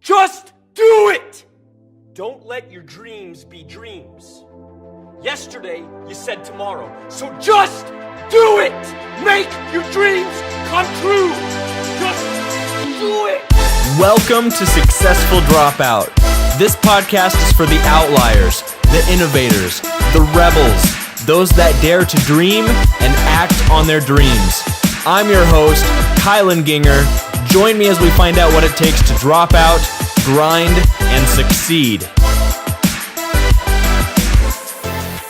just do it! Don't let your dreams be dreams. Yesterday, you said tomorrow, so just do it! Make your dreams come true! Just do it! Welcome to Successful Dropout. This podcast is for the outliers, the innovators, the rebels, those that dare to dream and act on their dreams. I'm your host, Kylan Ginger. Join me as we find out what it takes to drop out, grind, and succeed.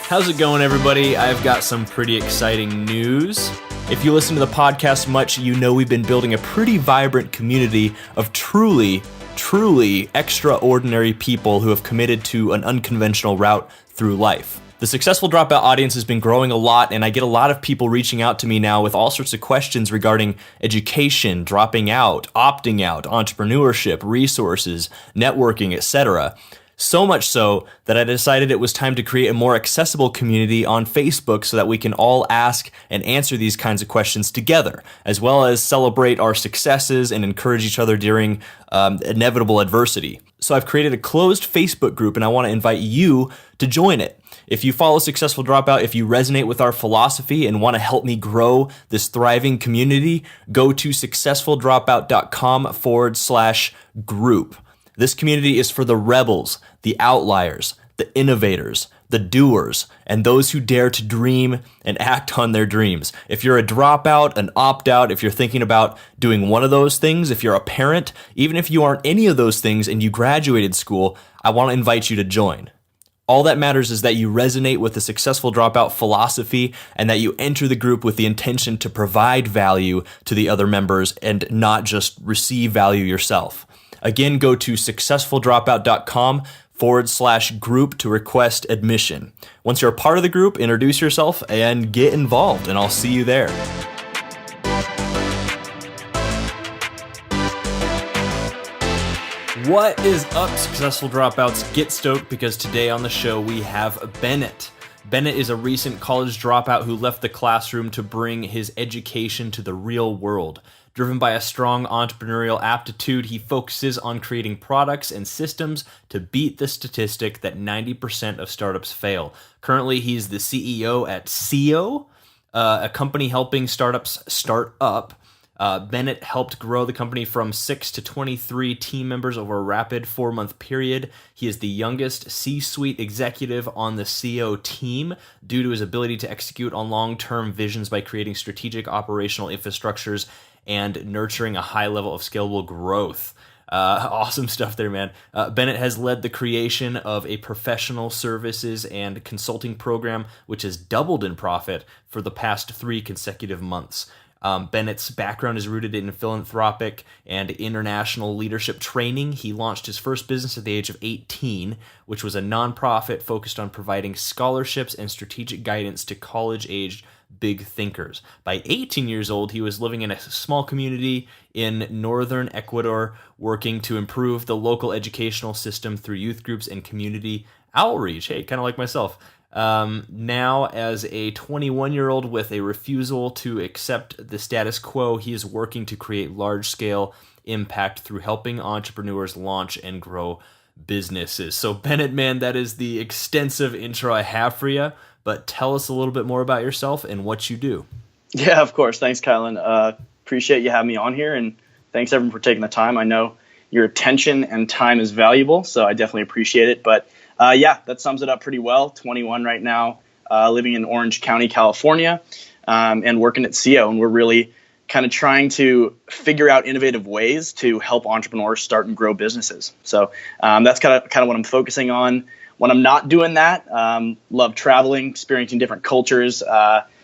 How's it going, everybody? I've got some pretty exciting news. If you listen to the podcast much, you know we've been building a pretty vibrant community of truly extraordinary people who have committed to an unconventional route through life. The Successful Dropout audience has been growing a lot, and I get a lot of people reaching out to me now with all sorts of questions regarding education, dropping out, opting out, entrepreneurship, resources, networking, etc. So much so that I decided it was time to create a more accessible community on Facebook so that we can all ask and answer these kinds of questions together, as well as celebrate our successes and encourage each other during inevitable adversity. So I've created a closed Facebook group, and I want to invite you to join it. If you follow Successful Dropout, if you resonate with our philosophy and want to help me grow this thriving community, go to successfuldropout.com/group. This community is for the rebels, the outliers, the innovators, the doers, and those who dare to dream and act on their dreams. If you're a dropout, an opt-out, if you're thinking about doing one of those things, if you're a parent, even if you aren't any of those things and you graduated school, I want to invite you to join. All that matters is that you resonate with the Successful Dropout philosophy and that you enter the group with the intention to provide value to the other members and not just receive value yourself. Again, go to successfuldropout.com/group to request admission. Once you're a part of the group, introduce yourself and get involved, and I'll see you there. What is up, Successful Dropouts? Get stoked because today on the show we have Bennett. Bennett is a recent college dropout who left the classroom to bring his education to the real world. Driven by a strong entrepreneurial aptitude, he focuses on creating products and systems to beat the statistic that 90% of startups fail. Currently, he's the CEO at siëo, a company helping startups start up. Bennett helped grow the company from 6 to 23 team members over a rapid 4-month period. He is the youngest C-suite executive on the siëo team due to his ability to execute on long-term visions by creating strategic operational infrastructures and nurturing a high level of scalable growth. Awesome stuff there, man. Bennett has led the creation of a professional services and consulting program, which has doubled in profit for the past 3 consecutive months. Bennett's background is rooted in philanthropic and international leadership training. He launched his first business at the age of 18, which was a nonprofit focused on providing scholarships and strategic guidance to college-aged big thinkers. By 18 years old, he was living in a small community in Northern Ecuador, working to improve the local educational system through youth groups and community outreach. Hey, kind of like myself. Now, as a 21-year-old with a refusal to accept the status quo, he is working to create large-scale impact through helping entrepreneurs launch and grow businesses. So, Bennett, man, that is the extensive intro I have for you, but tell us a little bit more about yourself and what you do. Yeah, of course. Thanks, Kylan. Appreciate you having me on here, and thanks, everyone, for taking the time. I know your attention and time is valuable, so I definitely appreciate it, but yeah, that sums it up pretty well. 21 right now, living in Orange County, California, and working at siëo. And we're really kind of trying to figure out innovative ways to help entrepreneurs start and grow businesses. So that's kind of what I'm focusing on. When I'm not doing that, love traveling, experiencing different cultures.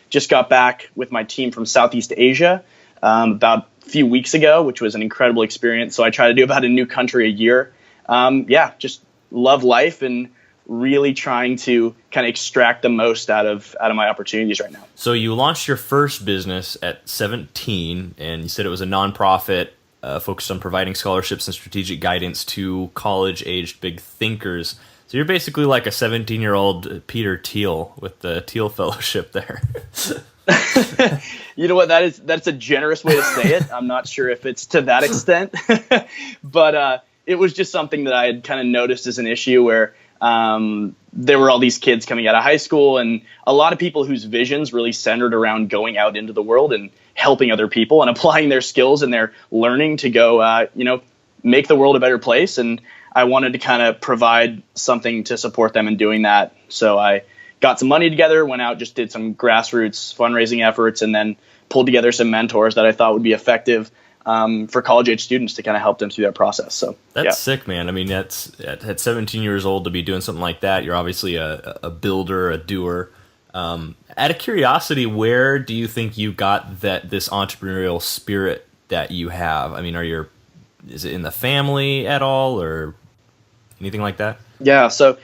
Just got back with my team from Southeast Asia about a few weeks ago, which was an incredible experience. So I try to do about a new country a year. Yeah, just love life and really trying to kind of extract the most out of my opportunities right now. So you launched your first business at 17, and you said it was a nonprofit focused on providing scholarships and strategic guidance to college-aged big thinkers. So you're basically like a 17-year-old Peter Thiel with the Thiel Fellowship there. You know what? That's a generous way to say it. I'm not sure if it's to that extent, but it was just something that I had kind of noticed as an issue where there were all these kids coming out of high school and a lot of people whose visions really centered around going out into the world and helping other people and applying their skills and their learning to go, make the world a better place. And I wanted to kind of provide something to support them in doing that. So I got some money together, went out, just did some grassroots fundraising efforts, and then pulled together some mentors that I thought would be effective for college age students to kind of help them through that process. So that's sick, man. I mean, that's at 17 years old to be doing something like that. You're obviously a builder, a doer. Out of curiosity, where do you think you got this entrepreneurial spirit that you have? I mean, is it in the family at all or anything like that? Yeah. So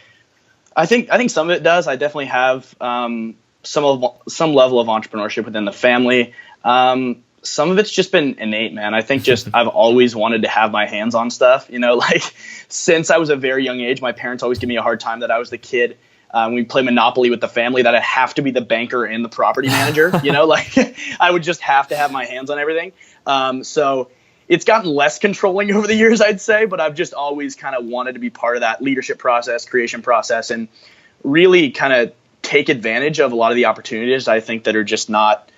I think some of it does. I definitely have some level of entrepreneurship within the family. Some of it's just been innate, man. I think just I've always wanted to have my hands on stuff, since I was a very young age. My parents always give me a hard time that I was the kid. We play Monopoly with the family that I have to be the banker and the property manager, I would just have to have my hands on everything. So it's gotten less controlling over the years, I'd say, but I've just always kind of wanted to be part of that leadership process, creation process, and really kind of take advantage of a lot of the opportunities I think that are just not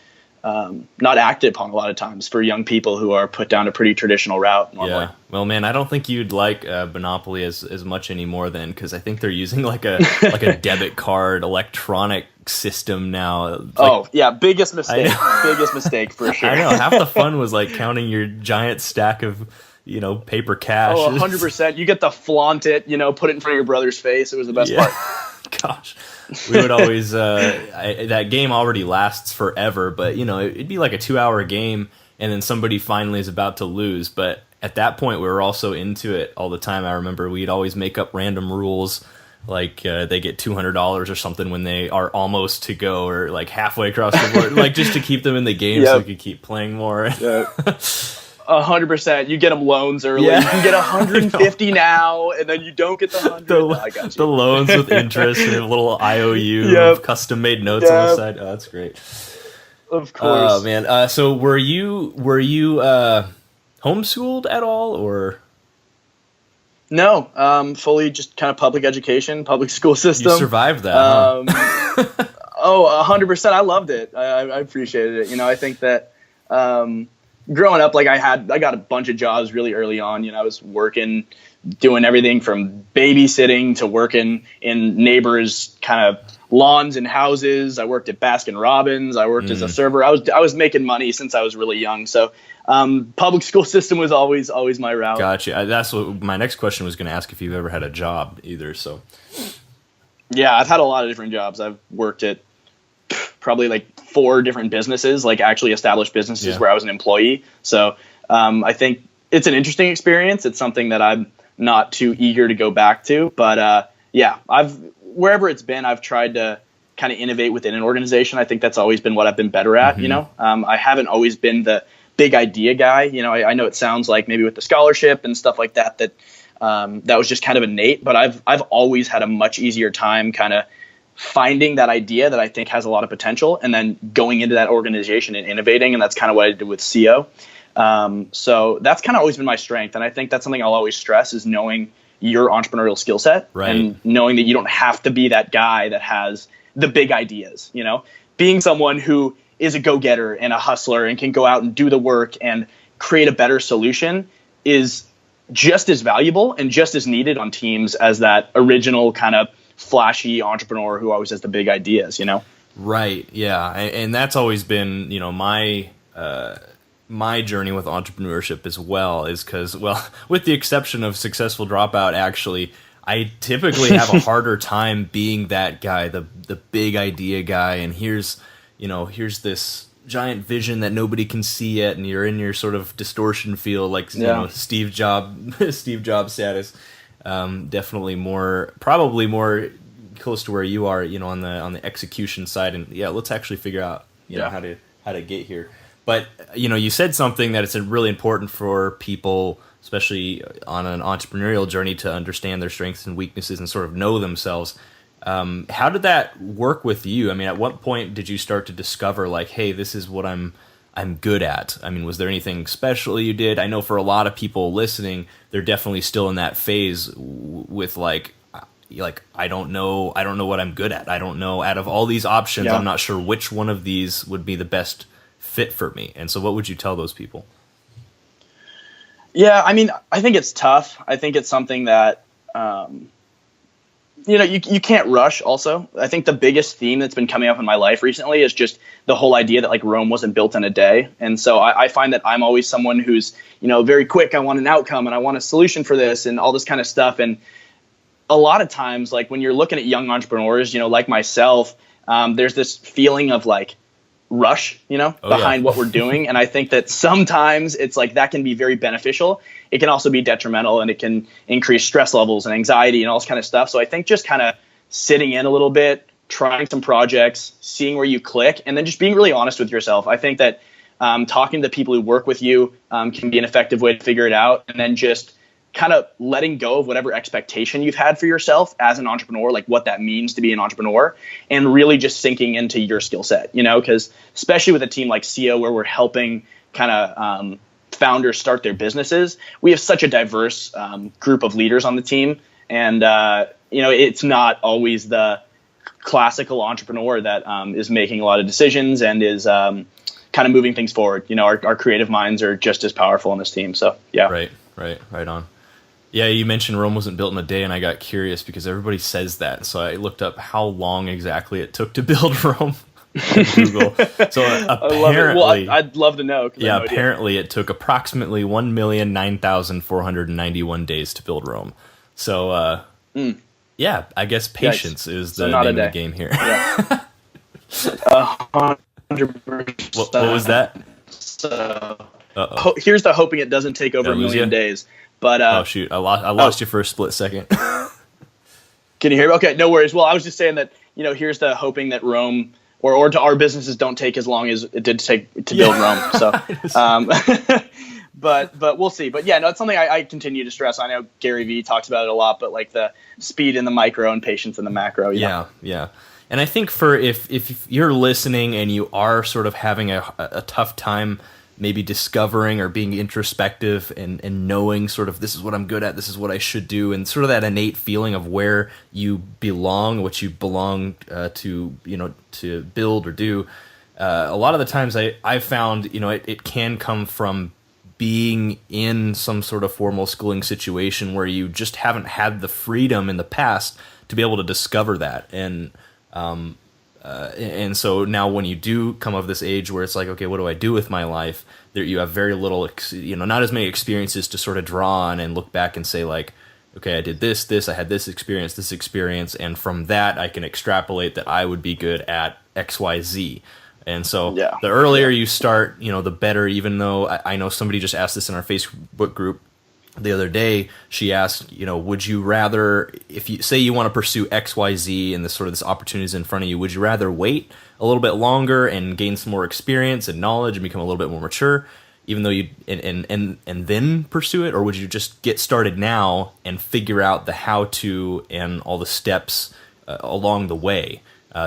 acted upon a lot of times for young people who are put down a pretty traditional route normally. Yeah. Well, man, I don't think you'd like Monopoly as much anymore then, because I think they're using like a debit card electronic system now. Biggest mistake. Biggest mistake for sure. I know. Half the fun was like counting your giant stack of paper cash. Oh, 100%. You get to flaunt it, put it in front of your brother's face. It was the best part. Gosh. We would always that game already lasts forever, but it'd be like a 2-hour game and then somebody finally is about to lose, but at that point we were also into it all the time. I remember we'd always make up random rules, like they get $200 or something when they are almost to go or like halfway across the board, like just to keep them in the game. So we could keep playing more. 100%. You get them loans early. Yeah. You can get 150 now, and then you don't get the 100. I got you. The loans with interest and a little IOU of custom-made notes on the side. Oh, that's great. Of course. Oh man. So were you homeschooled at all, or? No. Fully just kind of public education, public school system. You survived that. Huh? 100%. I loved it. I appreciated it. I think that. Growing up, like I got a bunch of jobs really early on. I was working, doing everything from babysitting to working in neighbors' kind of lawns and houses. I worked at Baskin Robbins. I worked as a server. I was making money since I was really young. So public school system was always my route. Gotcha. That's what my next question was going to ask, if you've ever had a job either. So yeah, I've had a lot of different jobs. I've worked at probably like 4 different businesses, like actually established businesses where I was an employee. So I think it's an interesting experience. It's something that I'm not too eager to go back to. But wherever it's been, I've tried to kind of innovate within an organization. I think that's always been what I've been better at. I haven't always been the big idea guy. I know it sounds like maybe with the scholarship and stuff like that that was just kind of innate. But I've always had a much easier time kind of finding that idea that I think has a lot of potential and then going into that organization and innovating. And that's kind of what I did with siëo. So that's kind of always been my strength. And I think that's something I'll always stress, is knowing your entrepreneurial skill set, and knowing that you don't have to be that guy that has the big ideas, being someone who is a go-getter and a hustler and can go out and do the work and create a better solution is just as valuable and just as needed on teams as that original kind of flashy entrepreneur who always has the big ideas, Right. Yeah. And that's always been, my journey with entrepreneurship as well, is because, with the exception of Successful Dropout, actually, I typically have a harder time being that guy, the big idea guy. And here's this giant vision that nobody can see yet. And you're in your sort of distortion field, like, Steve Jobs status. Definitely probably more close to where you are, on the execution side. And let's actually figure out, how to get here. But, you said something that it's really important for people, especially on an entrepreneurial journey, to understand their strengths and weaknesses and sort of know themselves. How did that work with you? I mean, at what point did you start to discover, like, hey, this is what I'm I'm good at? I mean, was there anything special you did? I know for a lot of people listening, they're definitely still in that phase with like I don't know what I'm good at. I don't know, out of all these options, I'm not sure which one of these would be the best fit for me. And so what would you tell those people? Yeah, I mean, I think it's tough. I think it's something that, you can't rush also. I think the biggest theme that's been coming up in my life recently is just the whole idea that like Rome wasn't built in a day. And so I find that I'm always someone who's, very quick. I want an outcome and I want a solution for this and all this kind of stuff. And a lot of times, like when you're looking at young entrepreneurs, like myself, there's this feeling of like rush, behind what we're doing. And I think that sometimes it's like that can be very beneficial. It can also be detrimental, and it can increase stress levels and anxiety and all this kind of stuff. So I think just kind of sitting in a little bit, trying some projects, seeing where you click, and then just being really honest with yourself. I think that talking to the people who work with you can be an effective way to figure it out. And then just kind of letting go of whatever expectation you've had for yourself as an entrepreneur, like what that means to be an entrepreneur, and really just sinking into your skill set, because especially with a team like siëo, where we're helping kind of founders start their businesses, we have such a diverse group of leaders on the team. And, it's not always the classical entrepreneur that is making a lot of decisions and is kind of moving things forward. Our creative minds are just as powerful in this team. So, yeah. Right on. Yeah, you mentioned Rome wasn't built in a day, and I got curious because everybody says that. So I looked up how long exactly it took to build Rome on Google. So apparently, I'd love to know. Yeah, apparently it took approximately 1,009,491 days to build Rome. So, yeah, I guess patience is the name of the game here. Yeah. 100%. What was that? So, here's the hoping it doesn't take over a million days. But oh shoot, I lost you for a split second. Can you hear me? Okay, no worries. Well, I was just saying that here's the hoping that Rome or to our businesses don't take as long as it did take to build Rome. So, but we'll see. But yeah, no, it's something I continue to stress. I know Gary Vee talks about it a lot, but like the speed in the micro and patience in the macro. Yeah. And I think for if you're listening and you are sort of having a tough time maybe discovering or being introspective and knowing sort of this is what I'm good at, this is what I should do, and sort of that innate feeling of where you belong, what you belong to build or do. A lot of the times I found, it can come from being in some sort of formal schooling situation where you just haven't had the freedom in the past to be able to discover that. And so now when you do come of this age where it's like, okay, what do I do with my life? There you have very little, not as many experiences to sort of draw on and look back and say like, okay, I did this, I had this experience, and from that I can extrapolate that I would be good at X, Y, Z. And so the earlier you start, the better, even though I know somebody just asked this in our Facebook group the other day. She asked, would you rather, if you say you want to pursue X, Y, Z and this opportunities in front of you, would you rather wait a little bit longer and gain some more experience and knowledge and become a little bit more mature, even though you and then pursue it, or would you just get started now and figure out the how to and all the steps along the way?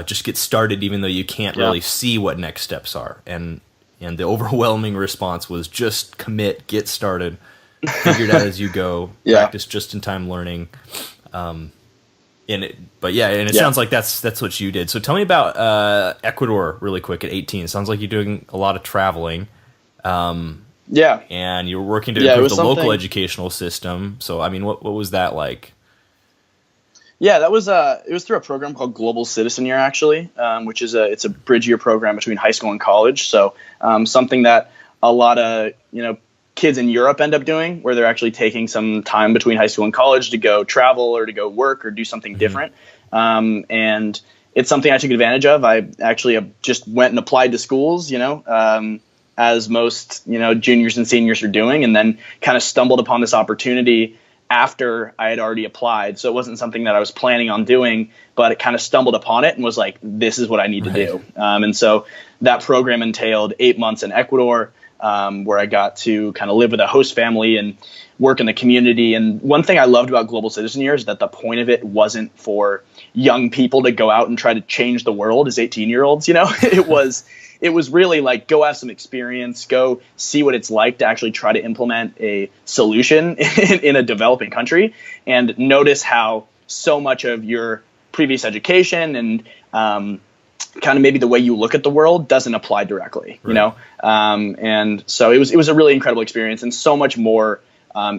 Just get started, even though you can't really see what next steps are. And the overwhelming response was just commit, get started. Figure it out as you go. Practice just-in-time learning. It sounds like that's what you did. So tell me about Ecuador really quick at 18. It sounds like you're doing a lot of traveling. And you're working to improve the local educational system. So, I mean, what was that like? Yeah, it was through a program called Global Citizen Year, actually, which is it's a bridge year program between high school and college. So something that a lot of, kids in Europe end up doing, where they're actually taking some time between high school and college to go travel or to go work or do something different. And it's something I took advantage of. I actually just went and applied to schools, as most, juniors and seniors are doing, and then kind of stumbled upon this opportunity after I had already applied. So it wasn't something that I was planning on doing, but it kind of stumbled upon it and was like, this is what I need to do. And so that program entailed 8 months in Ecuador, where I got to kind of live with a host family and work in the community. And one thing I loved about Global Citizen Year is that the point of it wasn't for young people to go out and try to change the world as 18-year-olds. It was really like, go have some experience, go see what it's like to actually try to implement a solution in a developing country, and notice how so much of your previous education and kind of maybe the way you look at the world doesn't apply directly, Right. And so it was a really incredible experience, and so much more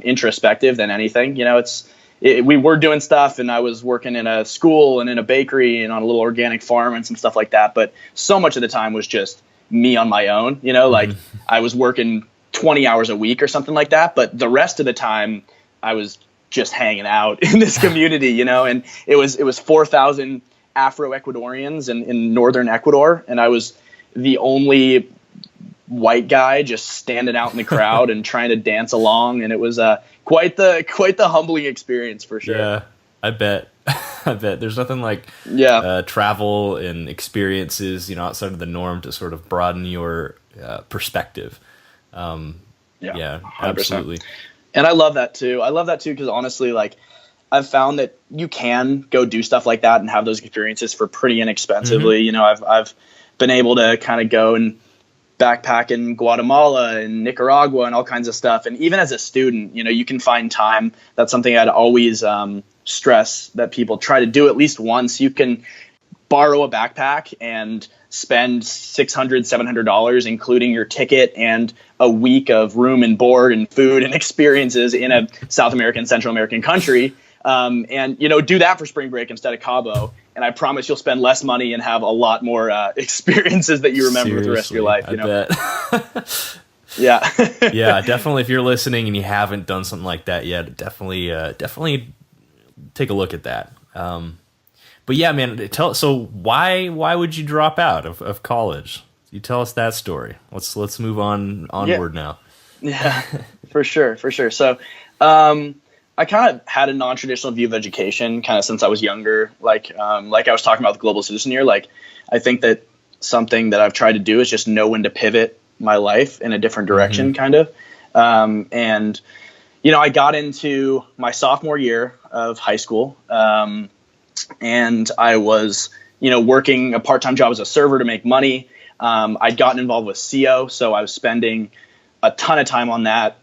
introspective than anything. We were doing stuff, and I was working in a school and in a bakery and on a little organic farm and some stuff like that. But so much of the time was just me on my own, like I was working 20 hours a week or something like that. But the rest of the time I was just hanging out in this community, and it was 4,000 Afro-Ecuadorians in Northern Ecuador. And I was the only white guy just standing out in the crowd and trying to dance along. And it was quite the humbling experience for sure. Yeah, I bet. I bet there's nothing like travel and experiences, outside of the norm to sort of broaden your perspective. Yeah, 100%. absolutely. And I love that too. Because honestly, like, I've found that you can go do stuff like that and have those experiences for pretty inexpensively. I've been able to kind of go and backpack in Guatemala and Nicaragua and all kinds of stuff. And even as a student, you can find time. That's something I'd always stress that people try to do at least once. You can borrow a backpack and spend $600, $700, including your ticket and a week of room and board and food and experiences in a South American, Central American country. And do that for spring break instead of Cabo. And I promise you'll spend less money and have a lot more experiences that you remember for the rest of your life. I bet. Yeah. Yeah, definitely. If you're listening and you haven't done something like that yet, definitely take a look at that. But yeah, man, so why would you drop out of college? You tell us that story. Let's move onward now. Yeah, for sure. So, I kind of had a non-traditional view of education kind of since I was younger. Like I was talking about the Global Citizen Year, like I think that something that I've tried to do is just know when to pivot my life in a different direction, kind of. And I got into my sophomore year of high school, and I was, working a part-time job as a server to make money. I'd gotten involved with siëo, so I was spending a ton of time on that,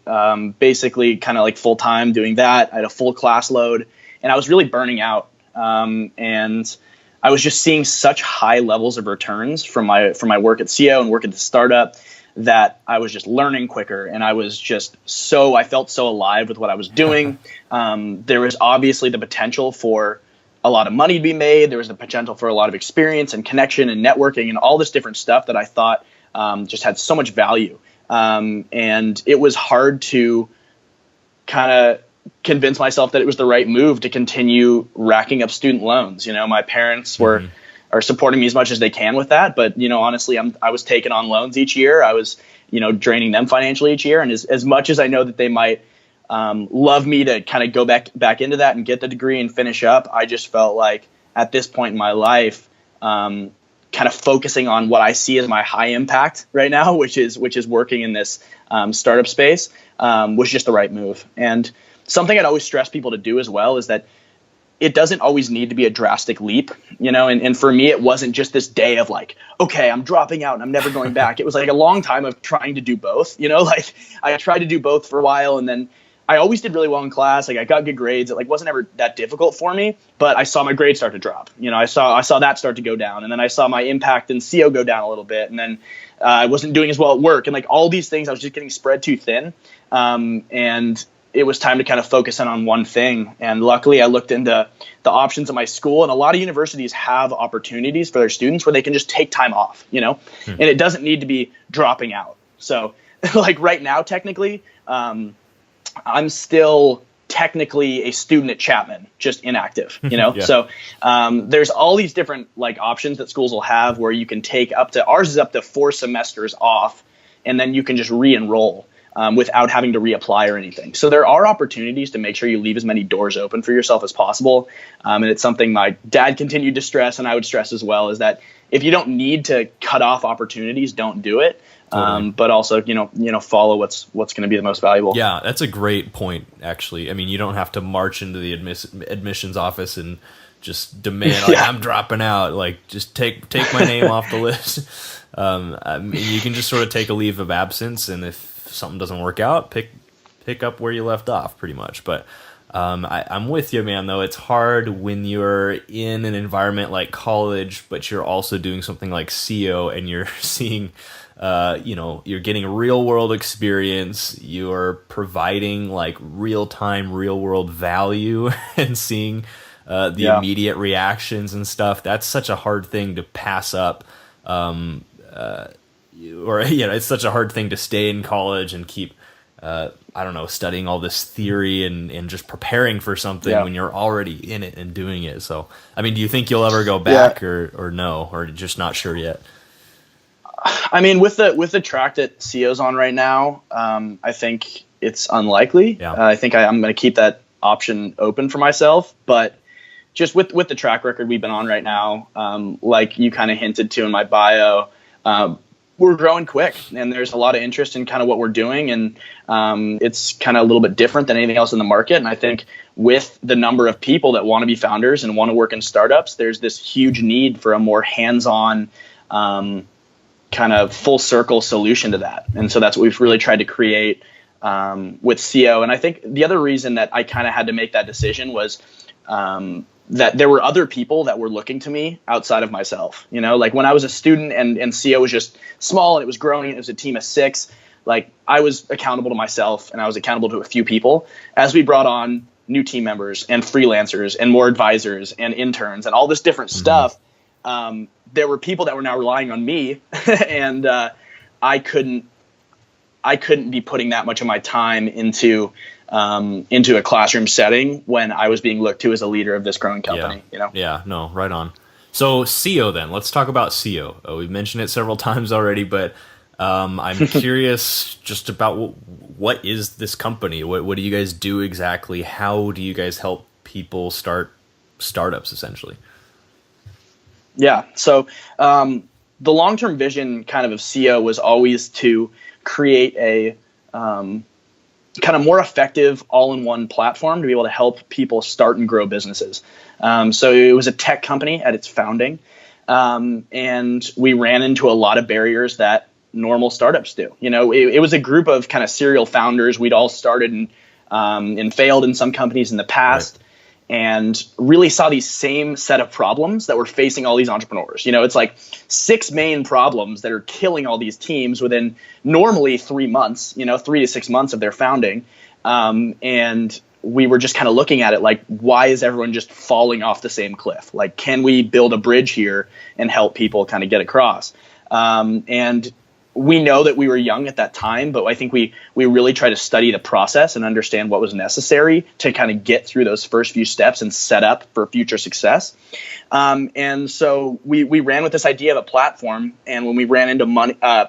basically kind of like full time doing that. I had a full class load, and I was really burning out. And I was just seeing such high levels of returns from my work at siëo and work at the startup that I was just learning quicker. And I was just I felt so alive with what I was doing. There was obviously the potential for a lot of money to be made. There was the potential for a lot of experience and connection and networking and all this different stuff that I thought just had so much value. And it was hard to kind of convince myself that it was the right move to continue racking up student loans. My parents are supporting me as much as they can with that. But, honestly, I was taking on loans each year. I was, draining them financially each year. And as much as I know that they might love me to kind of go back into that and get the degree and finish up, I just felt like at this point in my life, kind of focusing on what I see as my high impact right now, which is working in this startup space, was just the right move. And something I'd always stress people to do as well is that it doesn't always need to be a drastic leap, and for me, it wasn't just this day of like, okay, I'm dropping out and I'm never going back. It was like a long time of trying to do both, like I tried to do both for a while, and then I always did really well in class. Like I got good grades. It wasn't ever that difficult for me, but I saw my grades start to drop. I saw that start to go down, and then I saw my impact in siëo go down a little bit, and then I wasn't doing as well at work, and like all these things, I was just getting spread too thin. And it was time to kind of focus in on one thing. And luckily, I looked into the options at my school, and a lot of universities have opportunities for their students where they can just take time off, and it doesn't need to be dropping out. So like right now, technically, I'm still technically a student at Chapman, just inactive, Yeah. So there's all these different like options that schools will have where you can take ours is up to 4 semesters off, and then you can just re-enroll. without having to reapply or anything. So there are opportunities to make sure you leave as many doors open for yourself as possible. And it's something my dad continued to stress, and I would stress as well, is that if you don't need to cut off opportunities, don't do it. Totally. But also, follow what's going to be the most valuable. Yeah, that's a great point, actually. I mean, you don't have to march into the admissions office and just demand, like, I'm dropping out. Like, just take my name off the list. I mean, you can just sort of take a leave of absence, and if something doesn't work out, pick up where you left off, pretty much. But I'm with you, man, though. It's hard when you're in an environment like college, but you're also doing something like siëo, and you're seeing, you're getting real world experience. You're providing like real time, real world value and seeing the immediate reactions and stuff. That's such a hard thing to pass up. It's such a hard thing to stay in college and keep, studying all this theory and just preparing for something when you're already in it and doing it. So, I mean, do you think you'll ever go back or no, or just not sure yet? I mean, with the track that siëo's on right now, I think it's unlikely. Yeah. I think I'm going to keep that option open for myself, but just with the track record we've been on right now, like you kind of hinted to in my bio, we're growing quick, and there's a lot of interest in kind of what we're doing, and it's kind of a little bit different than anything else in the market. And I think with the number of people that want to be founders and want to work in startups, there's this huge need for a more hands-on kind of full circle solution to that. And so that's what we've really tried to create with siëo. And I think the other reason that I kind of had to make that decision was that there were other people that were looking to me outside of myself. Like when I was a student and siëo was just small and it was growing, it was a team of 6, like I was accountable to myself and I was accountable to a few people. As we brought on new team members and freelancers and more advisors and interns and all this different stuff, there were people that were now relying on me and I couldn't be putting that much of my time into a classroom setting when I was being looked to as a leader of this growing company. Yeah, no, right on. So siëo, then let's talk about siëo. We've mentioned it several times already, but I'm curious just about what is this company? What do you guys do exactly? How do you guys help people start startups, essentially? Yeah. So the long-term vision kind of siëo was always to create a kind of more effective all-in-one platform to be able to help people start and grow businesses. So it was a tech company at its founding, and we ran into a lot of barriers that normal startups do. It was a group of kind of serial founders. We'd all started and failed in some companies in the past. Right. And really saw these same set of problems that were facing all these entrepreneurs. It's like 6 main problems that are killing all these teams within normally 3 months, 3 to 6 months of their founding. And we were just kind of looking at it like, why is everyone just falling off the same cliff? Like, can we build a bridge here and help people kind of get across? And we know that we were young at that time, but I think we really tried to study the process and understand what was necessary to kind of get through those first few steps and set up for future success. And so we ran with this idea of a platform. And when we ran into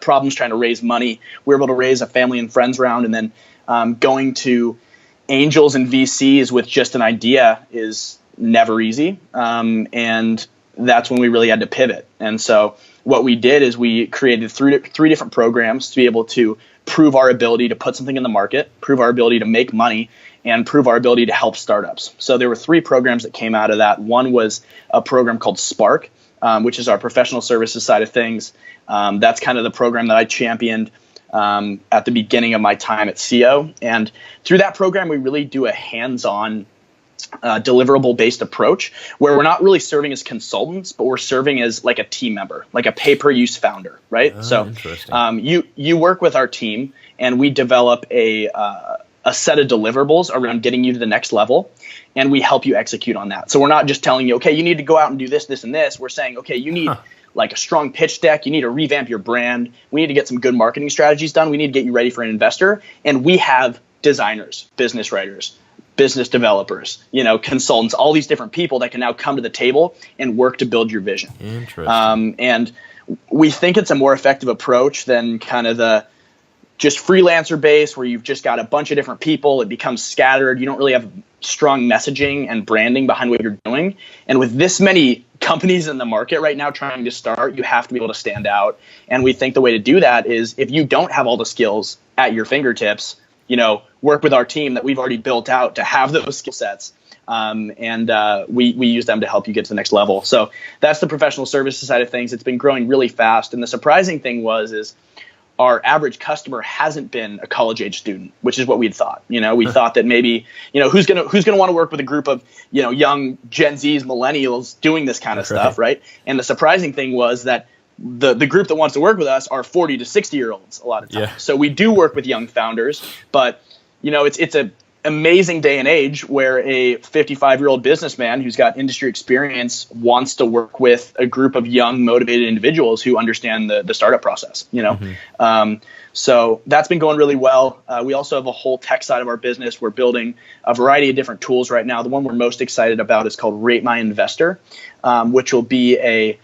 problems trying to raise money, we were able to raise a family and friends round. And then going to angels and VCs with just an idea is never easy. And that's when we really had to pivot. And so what we did is we created three different programs to be able to prove our ability to put something in the market, prove our ability to make money, and prove our ability to help startups. So there were 3 programs that came out of that. One was a program called Spark, which is our professional services side of things. That's kind of the program that I championed at the beginning of my time at siëo. And through that program, we really do a hands-on deliverable-based approach where we're not really serving as consultants, but we're serving as like a team member, like a pay-per-use founder, right? So you work with our team, and we develop a set of deliverables around getting you to the next level, and we help you execute on that. So we're not just telling you, okay, you need to go out and do this, this, and this. We're saying, okay, you need like a strong pitch deck. You need to revamp your brand. We need to get some good marketing strategies done. We need to get you ready for an investor. And we have designers, business writers, business developers, consultants, all these different people that can now come to the table and work to build your vision. Interesting. And we think it's a more effective approach than kind of just freelancer based, where you've just got a bunch of different people. It becomes scattered. You don't really have strong messaging and branding behind what you're doing. And with this many companies in the market right now trying to start, you have to be able to stand out. And we think the way to do that is, if you don't have all the skills at your fingertips, work with our team that we've already built out to have those skill sets. We use them to help you get to the next level. So that's the professional services side of things. It's been growing really fast. And the surprising thing is our average customer hasn't been a college age student, which is what we'd thought. We thought that maybe, who's going to want to work with a group of, young Gen Zs, millennials doing this kind of stuff. Right. And the surprising thing was that the group that wants to work with us are 40 to 60-year-olds a lot of times. Yeah. So we do work with young founders, but it's a amazing day and age where a 55-year-old businessman who's got industry experience wants to work with a group of young, motivated individuals who understand the startup process. So that's been going really well. We also have a whole tech side of our business. We're building a variety of different tools right now. The one we're most excited about is called Rate My Investor, which will be a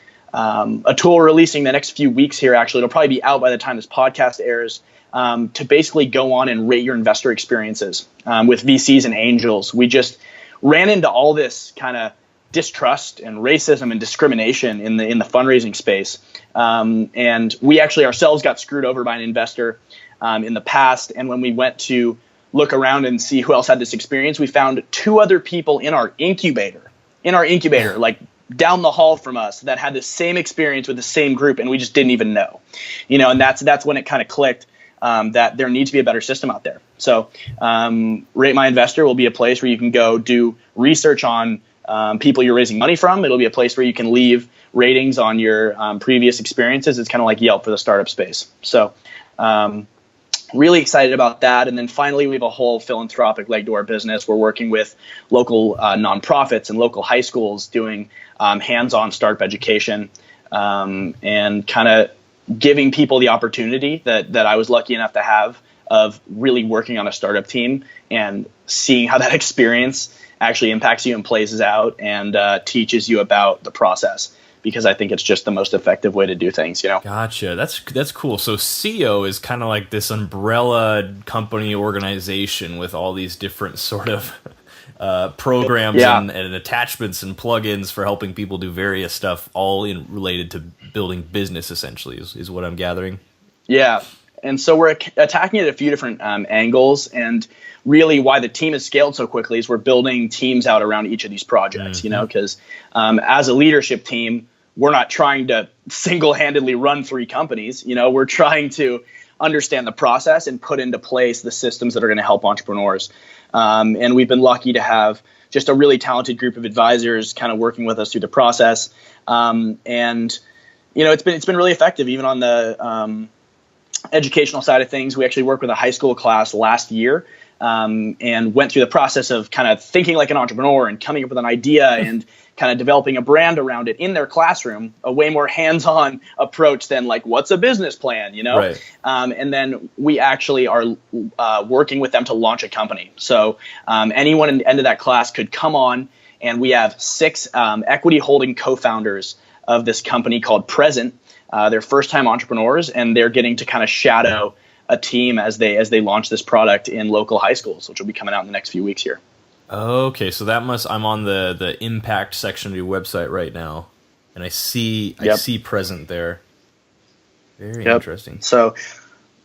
tool we're releasing the next few weeks here. Actually, it'll probably be out by the time this podcast airs. To basically go on and rate your investor experiences with VCs and angels. We just ran into all this kind of distrust and racism and discrimination in the fundraising space. And we actually ourselves got screwed over by an investor in the past. And when we went to look around and see who else had this experience, we found 2 other people in our incubator, like down the hall from us, that had the same experience with the same group, and we just didn't even know. And that's when it kind of clicked. That there needs to be a better system out there. So Rate My Investor will be a place where you can go do research on people you're raising money from. It'll be a place where you can leave ratings on your previous experiences. It's kind of like Yelp for the startup space. So really excited about that. And then finally, we have a whole philanthropic leg to our business. We're working with local nonprofits and local high schools doing hands-on startup education and kind of giving people the opportunity that I was lucky enough to have of really working on a startup team and seeing how that experience actually impacts you and plays out and teaches you about the process, because I think it's just the most effective way to do things, Gotcha. That's cool. So siëo is kind of like this umbrella company organization with all these different sort of programs and attachments and plugins for helping people do various stuff, all related to building business, essentially, is what I'm gathering. Yeah. And so we're attacking it at a few different angles. And really why the team has scaled so quickly is we're building teams out around each of these projects, because as a leadership team, we're not trying to single-handedly run 3 companies. We're trying to understand the process and put into place the systems that are going to help entrepreneurs. And we've been lucky to have just a really talented group of advisors kind of working with us through the process. It's been really effective, even on the educational side of things. We actually worked with a high school class last year and went through the process of kind of thinking like an entrepreneur and coming up with an idea and kind of developing a brand around it in their classroom, a way more hands-on approach than like, what's a business plan, Right. And then we actually are working with them to launch a company. So anyone in the end of that class could come on, and we have 6 equity holding co-founders of this company called Present. They're first-time entrepreneurs, and they're getting to kind of shadow a team as they launch this product in local high schools, which will be coming out in the next few weeks here. Okay, so I'm on the impact section of your website right now, and I see Present there. Very interesting. So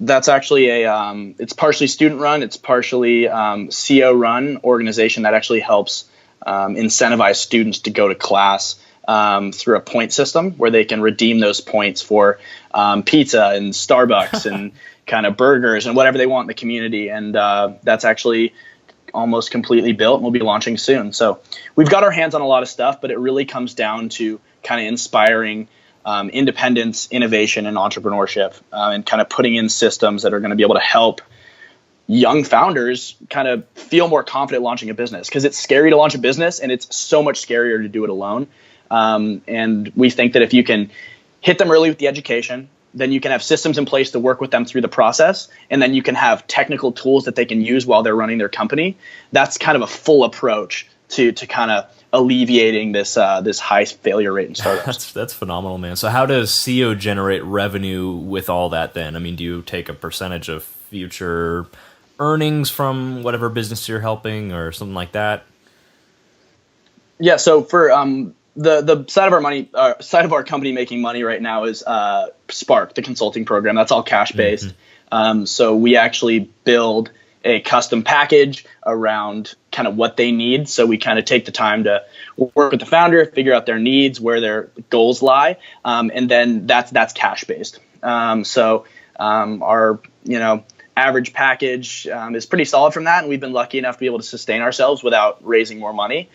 that's actually it's partially student run, it's partially siëo run organization that actually helps incentivize students to go to class through a point system where they can redeem those points for pizza and Starbucks and kind of burgers and whatever they want in the community. And that's actually almost completely built, and we'll be launching soon. So we've got our hands on a lot of stuff, but it really comes down to kind of inspiring independence, innovation, and entrepreneurship, and kind of putting in systems that are going to be able to help young founders kind of feel more confident launching a business, because it's scary to launch a business and it's so much scarier to do it alone. And we think that if you can hit them early with the education, then you can have systems in place to work with them through the process, and then you can have technical tools that they can use while they're running their company. That's kind of a full approach to kind of alleviating this high failure rate in startups. That's phenomenal, man. So how does siëo generate revenue with all that then? I mean, do you take a percentage of future earnings from whatever business you're helping or something like that? Yeah. So for the side of our company making money right now is Spark, the consulting program. That's all cash based. So we actually build a custom package around kind of what they need. So we kind of take the time to work with the founder, figure out their needs, where their goals lie, and then that's cash based. So our average package is pretty solid from that, and we've been lucky enough to be able to sustain ourselves without raising more money,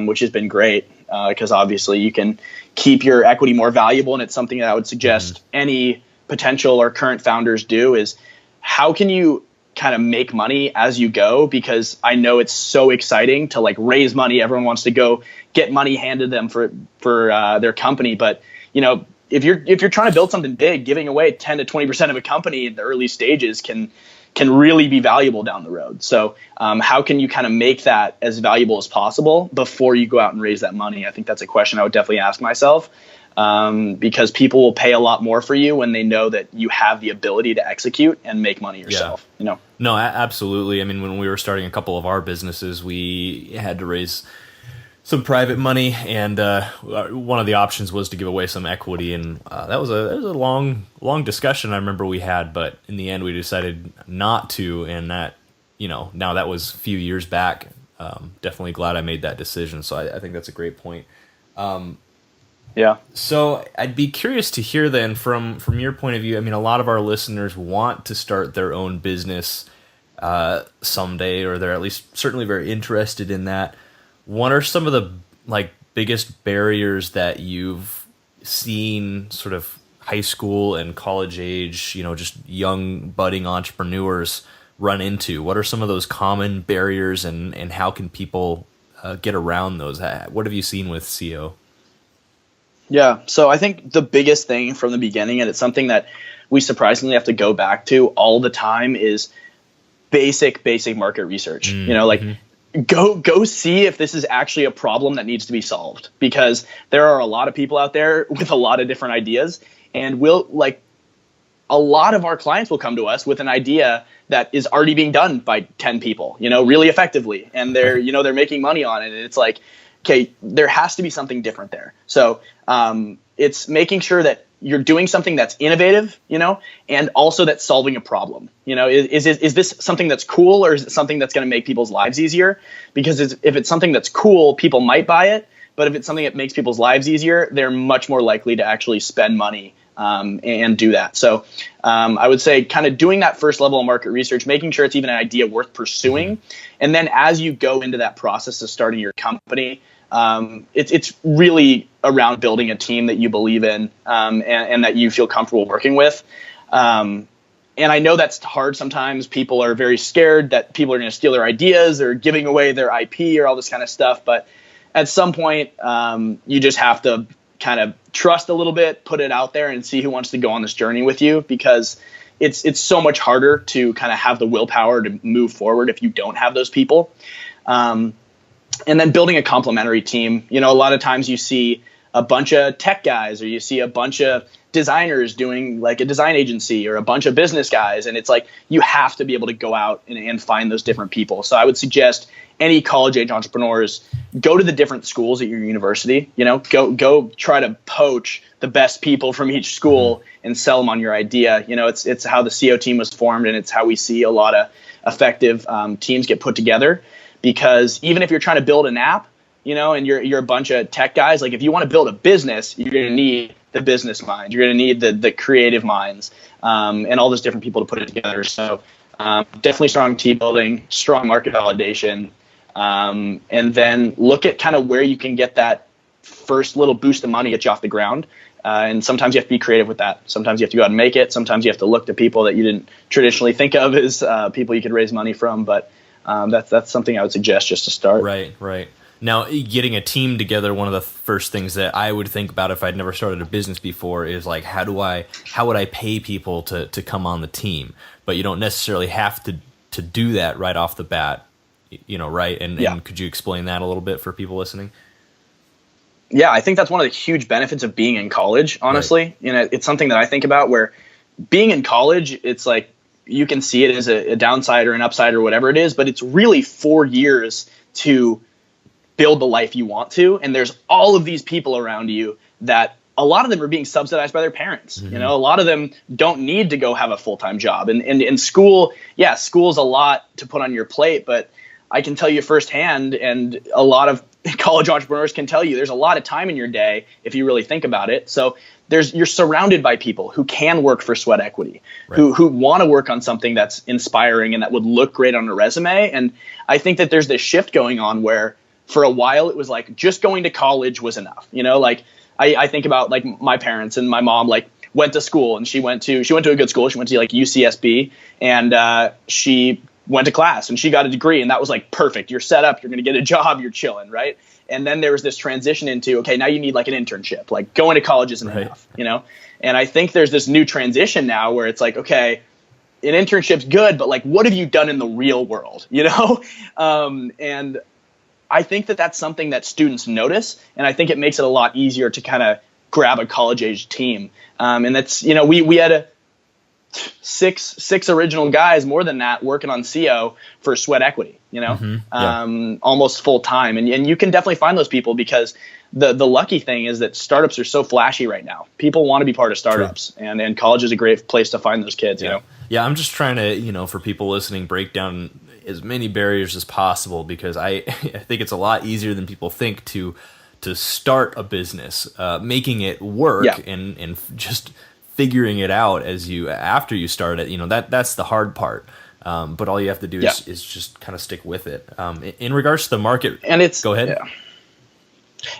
which has been great because obviously you can keep your equity more valuable, and it's something that I would suggest any potential or current founders do is how can you kind of make money as you go, because I know it's so exciting to like raise money. Everyone wants to go get money handed them for their company. But, if you're trying to build something big, giving away 10 to 20% of a company in the early stages can really be valuable down the road. So how can you kind of make that as valuable as possible before you go out and raise that money? I think that's a question I would definitely ask myself. Because people will pay a lot more for you when they know that you have the ability to execute and make money yourself. No, absolutely. I mean, when we were starting a couple of our businesses, we had to raise some private money, and one of the options was to give away some equity, and that was a long discussion I remember we had, but in the end we decided not to, and that now that was a few years back. Definitely glad I made that decision. So I think that's a great point. Yeah. So I'd be curious to hear then from your point of view. I mean, a lot of our listeners want to start their own business someday, or they're at least certainly very interested in that. What are some of the biggest barriers that you've seen sort of high school and college age, just young budding entrepreneurs run into? What are some of those common barriers, and how can people get around those? What have you seen with siëo? Yeah. So I think the biggest thing from the beginning, and it's something that we surprisingly have to go back to all the time, is basic market research. Go see if this is actually a problem that needs to be solved, because there are a lot of people out there with a lot of different ideas, and a lot of our clients will come to us with an idea that is already being done by 10 people, really effectively, and they're making money on it. And it's like, okay, there has to be something different there. So it's making sure that you're doing something that's innovative, and also that's solving a problem. Is this something that's cool, or is it something that's going to make people's lives easier? Because if it's something that's cool, people might buy it. But if it's something that makes people's lives easier, they're much more likely to actually spend money and do that. So I would say kind of doing that first level of market research, making sure it's even an idea worth pursuing. And then as you go into that process of starting your company, it's really around building a team that you believe in and that you feel comfortable working with. And I know that's hard sometimes. People are very scared that people are going to steal their ideas or giving away their IP or all this kind of stuff. But at some point, you just have to kind of trust a little bit, put it out there, and see who wants to go on this journey with you, because it's so much harder to kind of have the willpower to move forward if you don't have those people. And then building a complementary team. A lot of times you see a bunch of tech guys, or you see a bunch of designers doing like a design agency, or a bunch of business guys. And it's like, you have to be able to go out and find those different people. So I would suggest any college age entrepreneurs go to the different schools at your university, go try to poach the best people from each school and sell them on your idea. It's how the siëo team was formed, and it's how we see a lot of effective teams get put together. Because even if you're trying to build an app, and you're a bunch of tech guys, like if you want to build a business, you're going to need the business minds. You're going to need the creative minds, and all those different people to put it together. So definitely strong team building, strong market validation, and then look at kind of where you can get that first little boost of money, get you off the ground. And sometimes you have to be creative with that. Sometimes you have to go out and make it. Sometimes you have to look to people that you didn't traditionally think of as people you could raise money from. But that's something I would suggest just to start. Right. Now, getting a team together, one of the first things that I would think about if I'd never started a business before is like, how would I pay people to come on the team? But you don't necessarily have to do that right off the bat, right? And could you explain that a little bit for people listening? Yeah, I think that's one of the huge benefits of being in college, honestly. Right. It's something that I think about, where being in college, it's like you can see it as a downside or an upside or whatever it is, but it's really 4 years to build the life you want to. And there's all of these people around you that a lot of them are being subsidized by their parents. You know, a lot of them don't need to go have a full-time job. And in school, yeah, school's a lot to put on your plate, but I can tell you firsthand, and a lot of college entrepreneurs can tell you, there's a lot of time in your day if you really think about it. So you're surrounded by people who can work for sweat equity, right, who want to work on something that's inspiring and that would look great on a resume. And I think that there's this shift going on where for a while it was like just going to college was enough. You know, like I think about like my parents, and my mom like went to school, and she went to a good school. She went to like UCSB, and she went to class and she got a degree, and that was like perfect. You're set up, you're going to get a job, you're chilling, right? And then there was this transition into, okay, now you need like an internship. Like going to college isn't enough, you know? And I think there's this new transition now where it's like, okay, an internship's good, but like, what have you done in the real world, you know? And I think that that's something that students notice, and I think it makes it a lot easier to kind of grab a college-age team. And that's, you know, we had six original guys, more than that, working on siëo for sweat equity, you know, almost full time. And you can definitely find those people, because the lucky thing is that startups are so flashy right now. People want to be part of startups, and college is a great place to find those kids, you know? Yeah. I'm just trying to, you know, for people listening, break down as many barriers as possible, because I think it's a lot easier than people think to start a business, making it work and just figuring it out after you start it. You know, that's the hard part. But all you have to do is just kind of stick with it. In regards to the market, and go ahead. Yeah.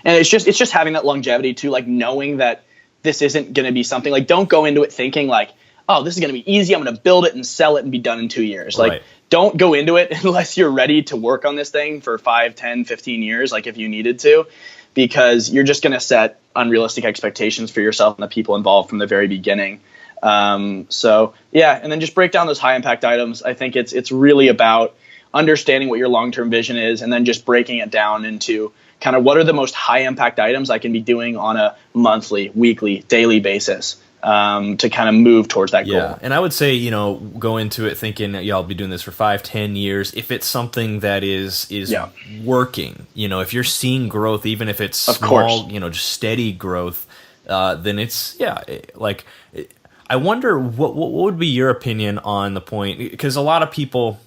And it's just having that longevity too, like knowing that this isn't going to be something like, don't go into it thinking like, oh, this is going to be easy, I'm going to build it and sell it and be done in 2 years. Like, don't go into it unless you're ready to work on this thing for 5, 10, 15 years, like if you needed to, because you're just going to set unrealistic expectations for yourself and the people involved from the very beginning. So yeah, and then just break down those high impact items. I think it's really about understanding what your long-term vision is, and then just breaking it down into kind of what are the most high impact items I can be doing on a monthly, weekly, daily basis. To kind of move towards that goal. Yeah, and I would say, you know, go into it thinking, yeah, I'll be doing this for 5, 10 years. If it's something that is working, you know, if you're seeing growth, even if it's small, you know, just steady growth, then it's, like, I wonder what would be your opinion on the point, because a lot of people,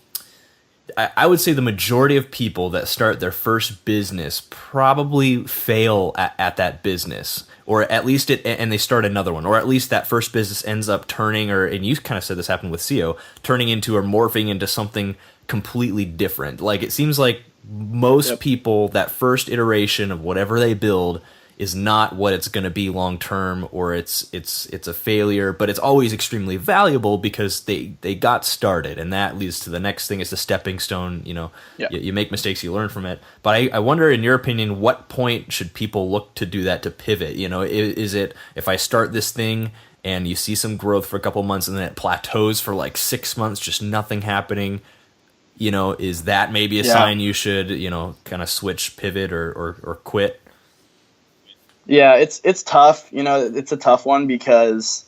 I would say the majority of people that start their first business probably fail at that business, or at least and they start another one, or at least that first business ends up turning, and you kind of said this happened with siëo, turning into or morphing into something completely different. Like it seems like most people, that first iteration of whatever they build is not what it's going to be long term, or it's a failure, but it's always extremely valuable because they got started, and that leads to the next thing. It's a stepping stone. You know, you make mistakes, you learn from it. But I wonder, in your opinion, what point should people look to do that, to pivot? You know, is it if I start this thing and you see some growth for a couple months and then it plateaus for like 6 months, just nothing happening? You know, is that maybe a sign you should, you know, kind of switch, pivot, or quit? Yeah, it's tough. You know, it's a tough one because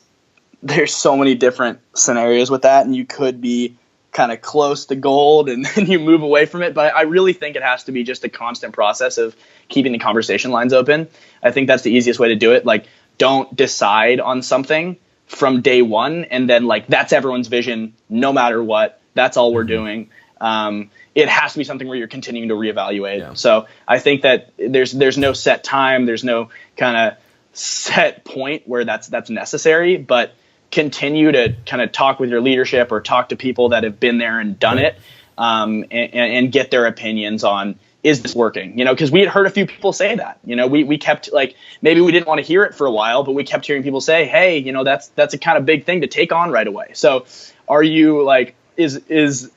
there's so many different scenarios with that, and you could be kind of close to gold and then you move away from it. But I really think it has to be just a constant process of keeping the conversation lines open. I think that's the easiest way to do it. Like, don't decide on something from day one and then like that's everyone's vision no matter what. That's all we're doing. It has to be something where you're continuing to reevaluate. Yeah. So I think that there's no set time, there's no kind of set point where that's necessary, but continue to kind of talk with your leadership or talk to people that have been there and done it, and get their opinions on, is this working? You know, because we had heard a few people say that. You know, we kept like, maybe we didn't want to hear it for a while, but we kept hearing people say, hey, you know, that's a kind of big thing to take on right away. So are you like,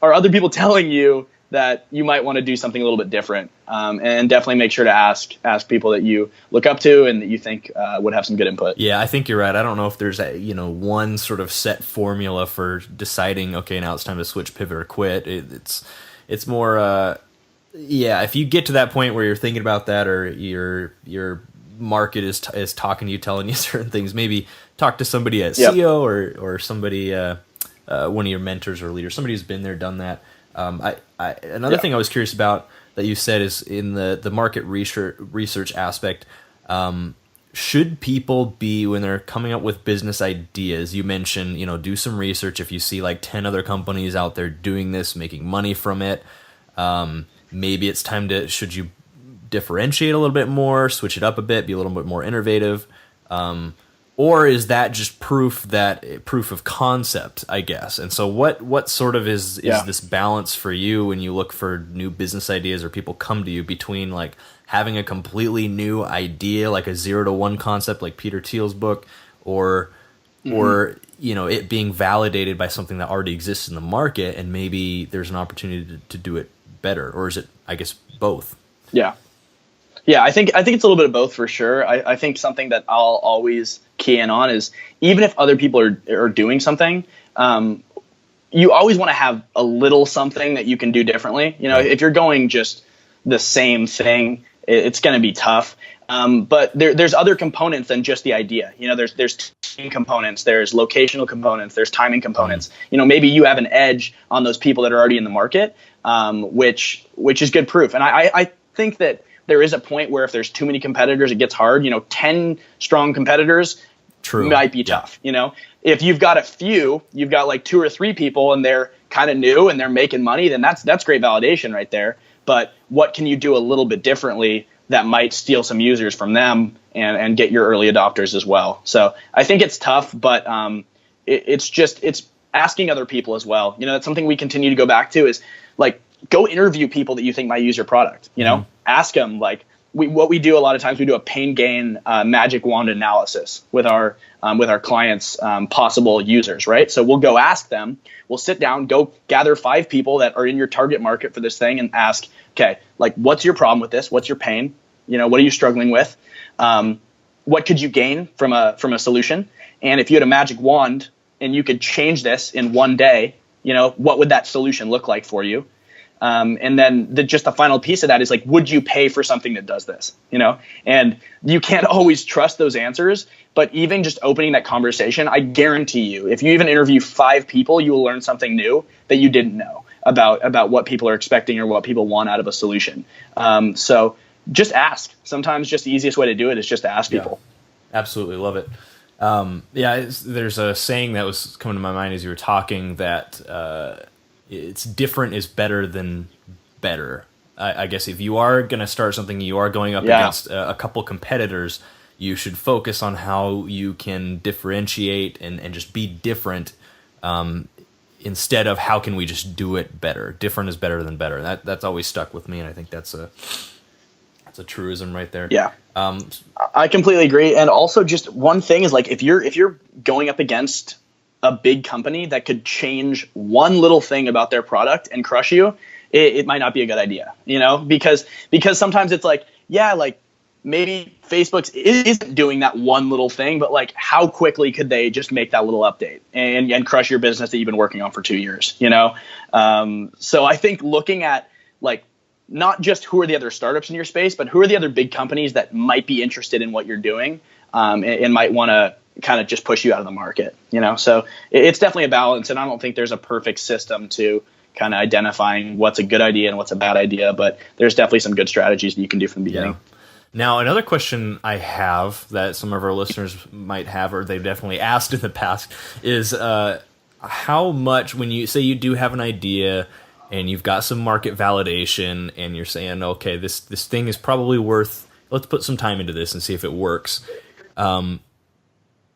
are other people telling you that you might want to do something a little bit different? And definitely make sure to ask people that you look up to and that you think would have some good input. Yeah, I think you're right. I don't know if there's one sort of set formula for deciding, okay, now it's time to switch, pivot, or quit. It's more, if you get to that point where you're thinking about that, or your market is talking to you, telling you certain things, maybe talk to somebody at siëo or somebody one of your mentors or leaders, somebody who's been there, done that. Another thing I was curious about that you said is in the market research aspect. Should people be, when they're coming up with business ideas, you mentioned, do some research. If you see like 10 other companies out there doing this, making money from it, maybe it's time should you differentiate a little bit more, switch it up a bit, be a little bit more innovative? Or is that just proof of concept, I guess? And so what sort of is this balance for you when you look for new business ideas or people come to you between like having a completely new idea, like a 0 to 1 concept, like Peter Thiel's book, or it being validated by something that already exists in the market, and maybe there's an opportunity to do it better, or is it, I guess, both? Yeah, I think it's a little bit of both for sure. I think something that I'll always key in on is even if other people are doing something, you always want to have a little something that you can do differently. If you're going just the same thing, it's going to be tough. But there's other components than just the idea. There's team components, there's locational components, there's timing components. Maybe you have an edge on those people that are already in the market, which is good proof. And I think that there is a point where if there's too many competitors, it gets hard. 10 strong competitors might be tough. If you've got you've got like 2 or 3 people and they're kind of new and they're making money, then that's great validation right there. But what can you do a little bit differently that might steal some users from them and get your early adopters as well? So I think it's tough, but it's asking other people as well. That's something we continue to go back to is like, go interview people that you think might use your product. Ask them. Like what we do a lot of times, we do a pain gain magic wand analysis with our clients, possible users, right? So we'll go ask them. We'll sit down, go gather 5 people that are in your target market for this thing, and ask, okay, like what's your problem with this? What's your pain? What are you struggling with? What could you gain from a solution? And if you had a magic wand and you could change this in one day, what would that solution look like for you? And then just the final piece of that is like, would you pay for something that does this? And you can't always trust those answers, but even just opening that conversation, I guarantee you, if you even interview 5 people, you will learn something new that you didn't know about what people are expecting or what people want out of a solution. So just ask. Sometimes just the easiest way to do it is just to ask people. Absolutely. Love it. There's a saying that was coming to my mind as you were talking that, it's different is better than better. I guess if you are going to start something, you are going up against a couple competitors, you should focus on how you can differentiate and just be different, instead of how can we just do it better. Different is better than better. That's always stuck with me, and I think that's a truism right there. Yeah. I completely agree. And also just one thing is like, if you're going up against a big company that could change one little thing about their product and crush you, it might not be a good idea, because sometimes it's like, maybe Facebook isn't doing that one little thing, but like how quickly could they just make that little update and crush your business that you've been working on for 2 years, So I think looking at like, not just who are the other startups in your space, but who are the other big companies that might be interested in what you're doing, and might want to kind of just push you out of the market, So it's definitely a balance, and I don't think there's a perfect system to kind of identifying what's a good idea and what's a bad idea, but there's definitely some good strategies that you can do from the beginning. Yeah. Now, another question I have that some of our listeners might have, or they've definitely asked in the past, is how much, when you say you do have an idea and you've got some market validation and you're saying, okay, this thing is probably worth, let's put some time into this and see if it works.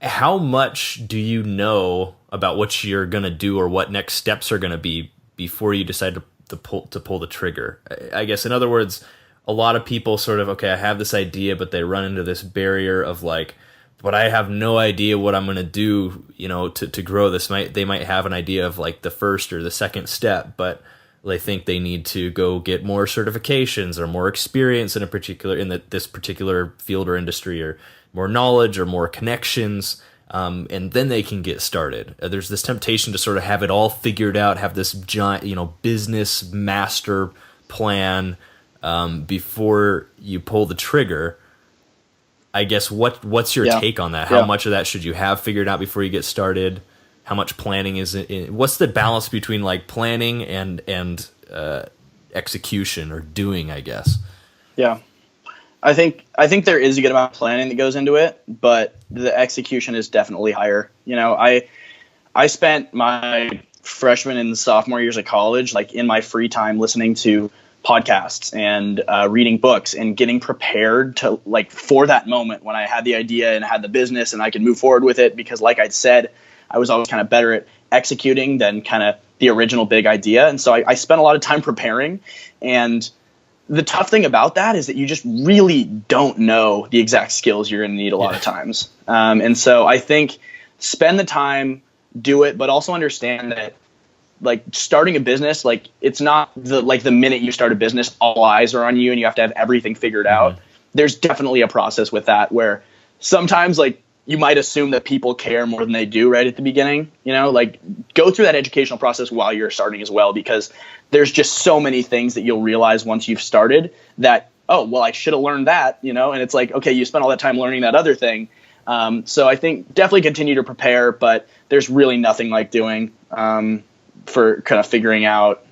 How much do you know about what you're going to do or what next steps are going to be before you decide to pull the trigger? I guess, in other words, a lot of people sort of, okay, I have this idea, but they run into this barrier of like, but I have no idea what I'm going to do, to grow this. They might have an idea of like the first or the second step, but they think they need to go get more certifications or more experience in this particular field or industry, or more knowledge or more connections, and then they can get started. There's this temptation to sort of have it all figured out, have this giant, business master plan before you pull the trigger. I guess what's your take on that? How much of that should you have figured out before you get started? how much planning is what's the balance between like planning and execution or doing, I guess? Yeah. I think there is a good amount of planning that goes into it, but the execution is definitely higher. I spent my freshman and sophomore years of college, like in my free time, listening to podcasts and reading books and getting prepared to like for that moment when I had the idea and had the business and I could move forward with it, because like I'd said, I was always kind of better at executing than kind of the original big idea. And so I spent a lot of time preparing. And the tough thing about that is that you just really don't know the exact skills you're going to need a lot of times. And so I think spend the time, do it, but also understand that like starting a business, like it's not the minute you start a business, all eyes are on you and you have to have everything figured out. There's definitely a process with that where sometimes like you might assume that people care more than they do right at the beginning, like go through that educational process while you're starting as well, because there's just so many things that you'll realize once you've started that, oh, well, I should have learned that, and it's like, okay, you spent all that time learning that other thing. So I think definitely continue to prepare, but there's really nothing like doing for kind of figuring out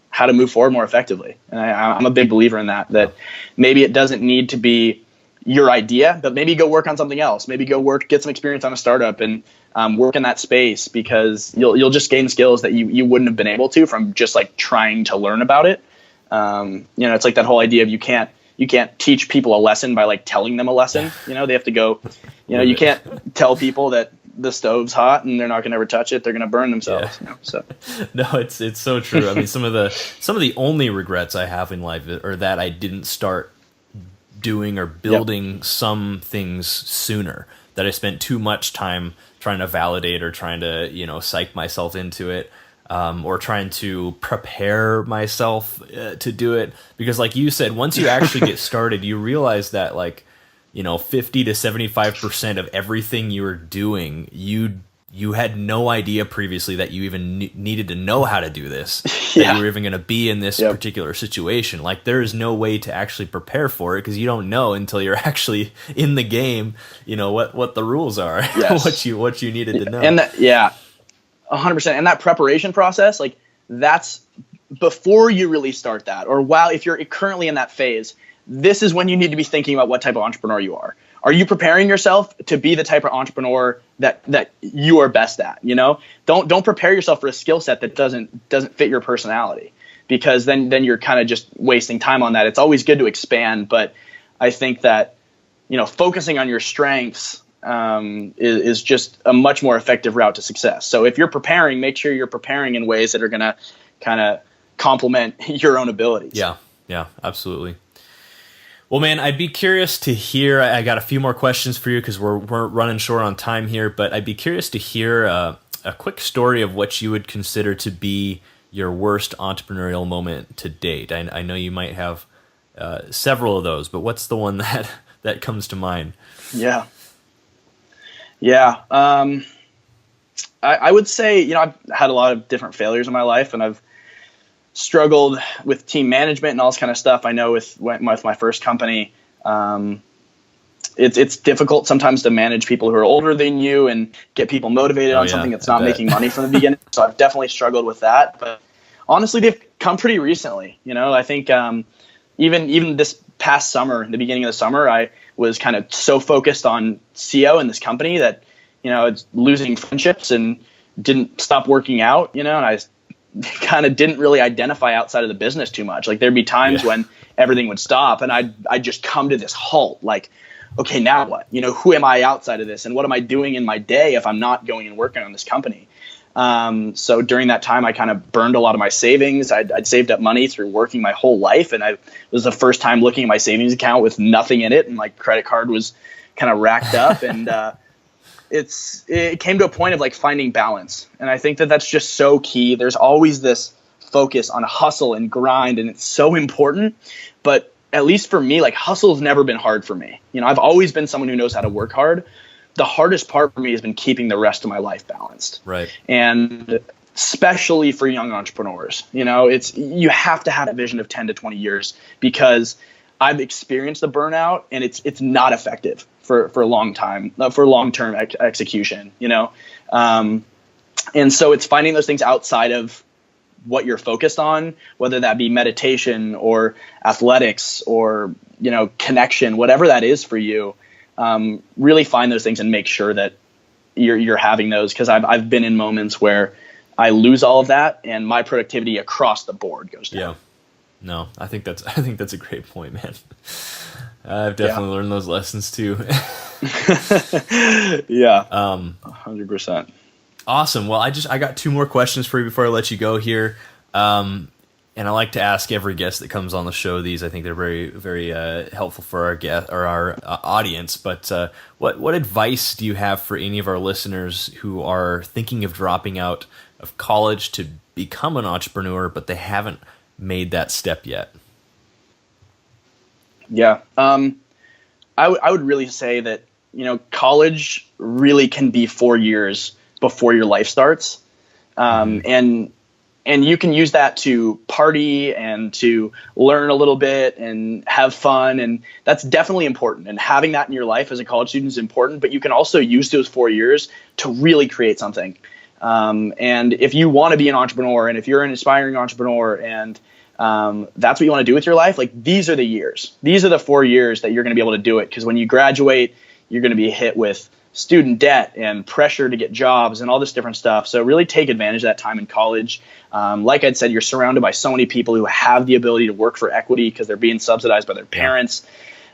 how to move forward more effectively. And I'm a big believer in that maybe it doesn't need to be your idea, but maybe go work on something else. Maybe go get some experience on a startup and work in that space, because you'll just gain skills that you wouldn't have been able to from just like trying to learn about it. It's like that whole idea of you can't teach people a lesson by like telling them a lesson. They have to go, you can't tell people that the stove's hot and they're not going to ever touch it. They're going to burn themselves. So no, it's so true. I mean, some of the only regrets I have in life are that I didn't start doing or building some things sooner, that I spent too much time trying to validate or trying to, psych myself into it, or trying to prepare myself to do it. Because like you said, once you actually get started, you realize that like, 50 to 75% of everything you were doing, you had no idea previously that you even needed to know how to do this, that you were even going to be in this particular situation. Like there is no way to actually prepare for it, because you don't know until you're actually in the game, what the rules are, what you needed to know. And 100%. And that preparation process, like that's before you really start that, or if you're currently in that phase, this is when you need to be thinking about what type of entrepreneur you are. Are you preparing yourself to be the type of entrepreneur that you are best at? Don't prepare yourself for a skill set that doesn't fit your personality, because then you're kind of just wasting time on that. It's always good to expand, but I think that focusing on your strengths is just a much more effective route to success. So if you're preparing, make sure you're preparing in ways that are going to kind of complement your own abilities. Yeah, absolutely. Well, man, I'd be curious to hear, I got a few more questions for you because we're running short on time here, but I'd be curious to hear a quick story of what you would consider to be your worst entrepreneurial moment to date. I know you might have several of those, but what's the one that comes to mind? Yeah. I would say, I've had a lot of different failures in my life, and I've struggled with team management and all this kind of stuff. I know with my first company, it's difficult sometimes to manage people who are older than you and get people motivated on something that's not making money from the beginning. So I've definitely struggled with that. But honestly, they've come pretty recently. I think even this past summer, the beginning of the summer, I was kind of so focused on siëo in this company that it's losing friendships and didn't stop working out. And I kind of didn't really identify outside of the business too much. Like there'd be times when everything would stop and I'd just come to this halt. Like, okay, now what? Who am I outside of this? And what am I doing in my day if I'm not going and working on this company? So during that time, I kind of burned a lot of my savings. I'd saved up money through working my whole life. And it was the first time looking at my savings account with nothing in it. And my credit card was kind of racked up. And it came to a point of like finding balance. And I think that that's just so key. There's always this focus on hustle and grind, and it's so important. But at least for me, like hustle has never been hard for me. I've always been someone who knows how to work hard. The hardest part for me has been keeping the rest of my life balanced. Right. And especially for young entrepreneurs, you have to have a vision of 10 to 20 years, because I've experienced the burnout, and it's not effective for a long time, for long-term execution. And so it's finding those things outside of what you're focused on, whether that be meditation or athletics or, connection, whatever that is for you. Really find those things and make sure that you're having those. Cause I've been in moments where I lose all of that and my productivity across the board goes down. Yeah. No, I think that's a great point, man. I've definitely learned those lessons too. Yeah. 100%. Awesome. Well, I got two more questions for you before I let you go here. And I like to ask every guest that comes on the show these. I think they're very, very helpful for our guest or our audience. But what advice do you have for any of our listeners who are thinking of dropping out of college to become an entrepreneur, but they haven't made that step yet? Yeah. I would really say that, college really can be 4 years before your life starts. And you can use that to party and to learn a little bit and have fun. And that's definitely important. And having that in your life as a college student is important, but you can also use those 4 years to really create something. And if you want to be an entrepreneur and if you're an aspiring entrepreneur and that's what you want to do with your life, like these are the years. These are the 4 years that you're going to be able to do it. Because when you graduate, you're going to be hit with student debt and pressure to get jobs and all this different stuff. So really take advantage of that time in college. Like I'd said, you're surrounded by so many people who have the ability to work for equity because they're being subsidized by their parents.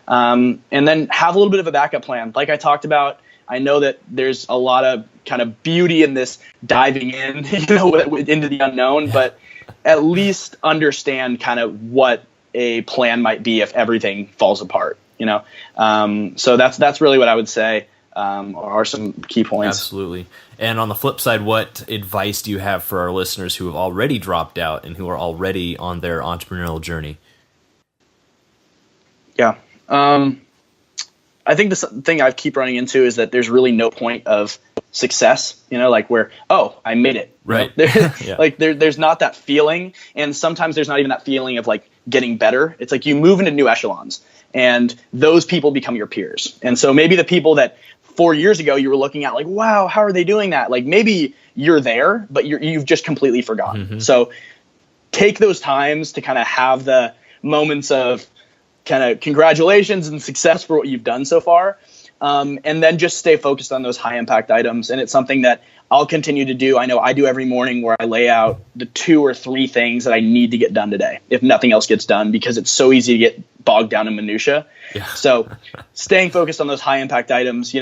And then have a little bit of a backup plan. Like I talked about, I know that there's a lot of kind of beauty in this diving in, into the unknown, but at least understand kind of what a plan might be if everything falls apart, So that's really what I would say. Are some key points. Absolutely. And on the flip side, what advice do you have for our listeners who have already dropped out and who are already on their entrepreneurial journey? Yeah. I think the thing I keep running into is that there's really no point of success, like where, I made it. Right. There's not that feeling. And sometimes there's not even that feeling of like getting better. It's like you move into new echelons and those people become your peers. And so maybe the people that 4 years ago you were looking at like, wow, how are they doing that? Like maybe you're there, but you've just completely forgotten. Mm-hmm. So take those times to kind of have the moments of kind of congratulations and success for what you've done so far. And then just stay focused on those high impact items. And it's something that I'll continue to do. I know I do every morning where I lay out the 2 or 3 things that I need to get done today, if nothing else gets done, because it's so easy to get bogged down in minutia. Yeah. So staying focused on those high impact items,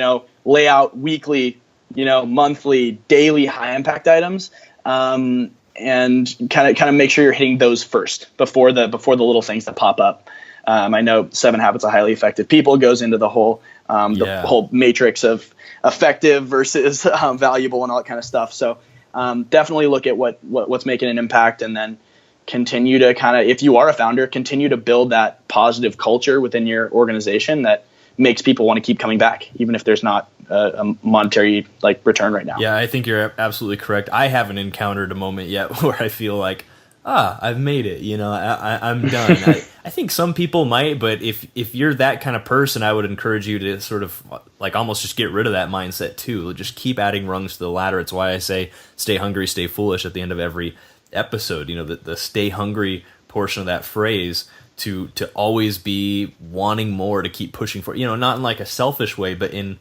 lay out weekly, monthly, daily high impact items. And kind of make sure you're hitting those first before the little things that pop up. I know 7 Habits of Highly Effective People goes into the whole whole matrix of effective versus valuable and all that kind of stuff. So definitely look at what's making an impact, and then continue to kind of, if you are a founder, continue to build that positive culture within your organization that makes people want to keep coming back, even if there's not a monetary return right now. Yeah, I think you're absolutely correct. I haven't encountered a moment yet where I feel like, I've made it, I'm done. I think some people might, but if you're that kind of person, I would encourage you to sort of almost just get rid of that mindset too. Just keep adding rungs to the ladder. It's why I say stay hungry, stay foolish at the end of every episode. The stay hungry portion of that phrase to always be wanting more, to keep pushing for, not in a selfish way, but in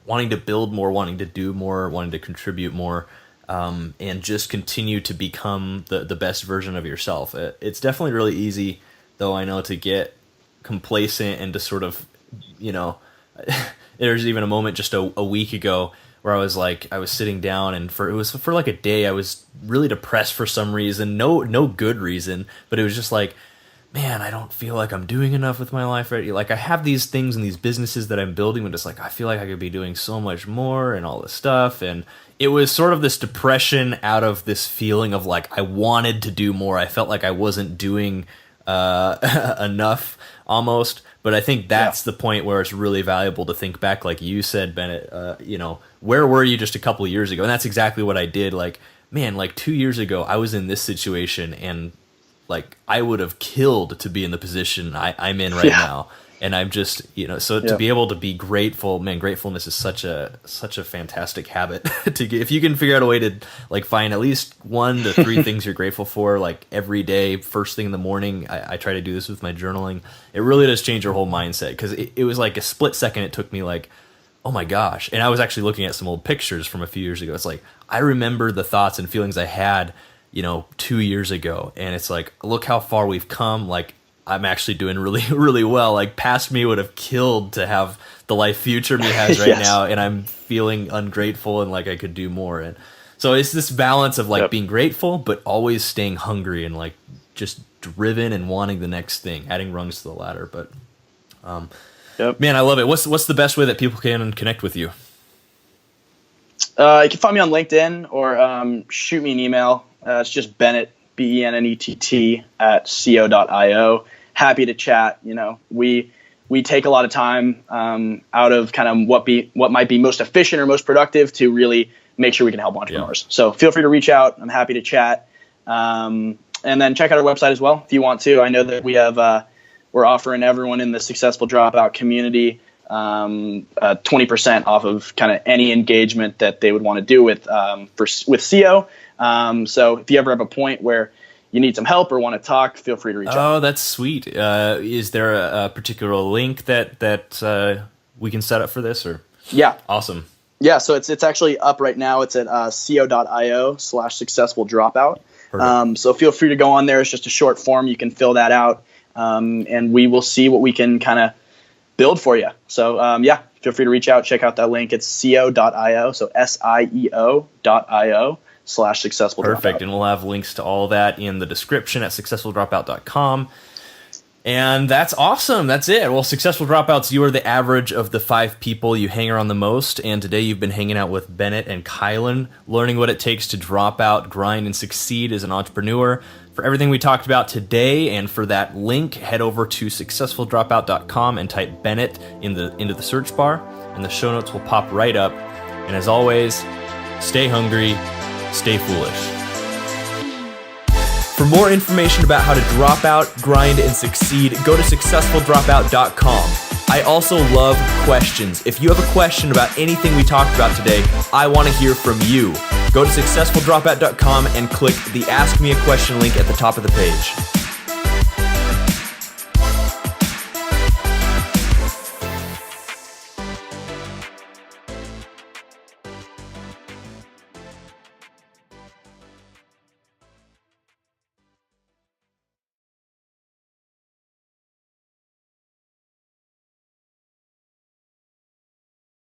wanting to build more, wanting to do more, wanting to contribute more. And just continue to become the best version of yourself. It's definitely really easy, though, I know, to get complacent and to sort of, there's even a moment just a week ago where I was sitting down, and for a day, I was really depressed for some reason, no good reason, but it was just man, I don't feel like I'm doing enough with my life right. I have these things and these businesses that I'm building, but it's I feel like I could be doing so much more and all this stuff. And it was sort of this depression out of this feeling of I wanted to do more. I felt like I wasn't doing enough almost. But I think that's the point where it's really valuable to think back, like you said, Bennett, where were you just a couple of years ago? And that's exactly what I did. 2 years ago, I was in this situation, and like I would have killed to be in the position I'm in right now. And I'm just, so to be able to be grateful, man, gratefulness is such a fantastic habit to get. If you can figure out a way to like find at least 1 to 3 things you're grateful for, like every day, first thing in the morning, I try to do this with my journaling. It really does change your whole mindset, because it was like a split second. It took me like, oh my gosh. And I was actually looking at some old pictures from a few years ago. It's like, I remember the thoughts and feelings I had, 2 years ago. And it's like, look how far we've come. Like, I'm actually doing really, really well. Like, past me would have killed to have the life future me has right now, and I'm feeling ungrateful and like I could do more. And so it's this balance of like being grateful, but always staying hungry and like just driven and wanting the next thing, adding rungs to the ladder. But man, I love it. What's the best way that people can connect with you? You can find me on LinkedIn or shoot me an email. It's just Bennett, Bennett at siëo.io. Happy to chat. We take a lot of time out of kind of what might be most efficient or most productive to really make sure we can help entrepreneurs. So feel free to reach out. I'm happy to chat. And then check out our website as well if you want to. I know that we have we're offering everyone in the Successful Dropout community 20% off of kind of any engagement that they would want to do with siëo. So if you ever have a point where you need some help or want to talk, feel free to reach out. Oh, that's sweet. Is there a particular link that we can set up for this? Or yeah, awesome. Yeah, so it's actually up right now. It's at siëo.io/successful dropout. So feel free to go on there. It's just a short form. You can fill that out, and we will see what we can kind of build for you. So feel free to reach out. Check out that link. It's siëo.io. So siëo.io/successful dropout. Perfect. And we'll have links to all that in the description at successfuldropout.com. And that's awesome. That's it. Well, Successful Dropouts, you are the average of the 5 people you hang around the most. And today you've been hanging out with Bennett and Kylan, learning what it takes to drop out, grind, and succeed as an entrepreneur. For everything we talked about today and for that link, head over to successfuldropout.com and type Bennett into the search bar, and the show notes will pop right up. And as always, stay hungry, stay foolish. For more information about how to drop out, grind, and succeed, go to successfuldropout.com. I also love questions. If you have a question about anything we talked about today, I want to hear from you. Go to successfuldropout.com and click the Ask Me a Question link at the top of the page.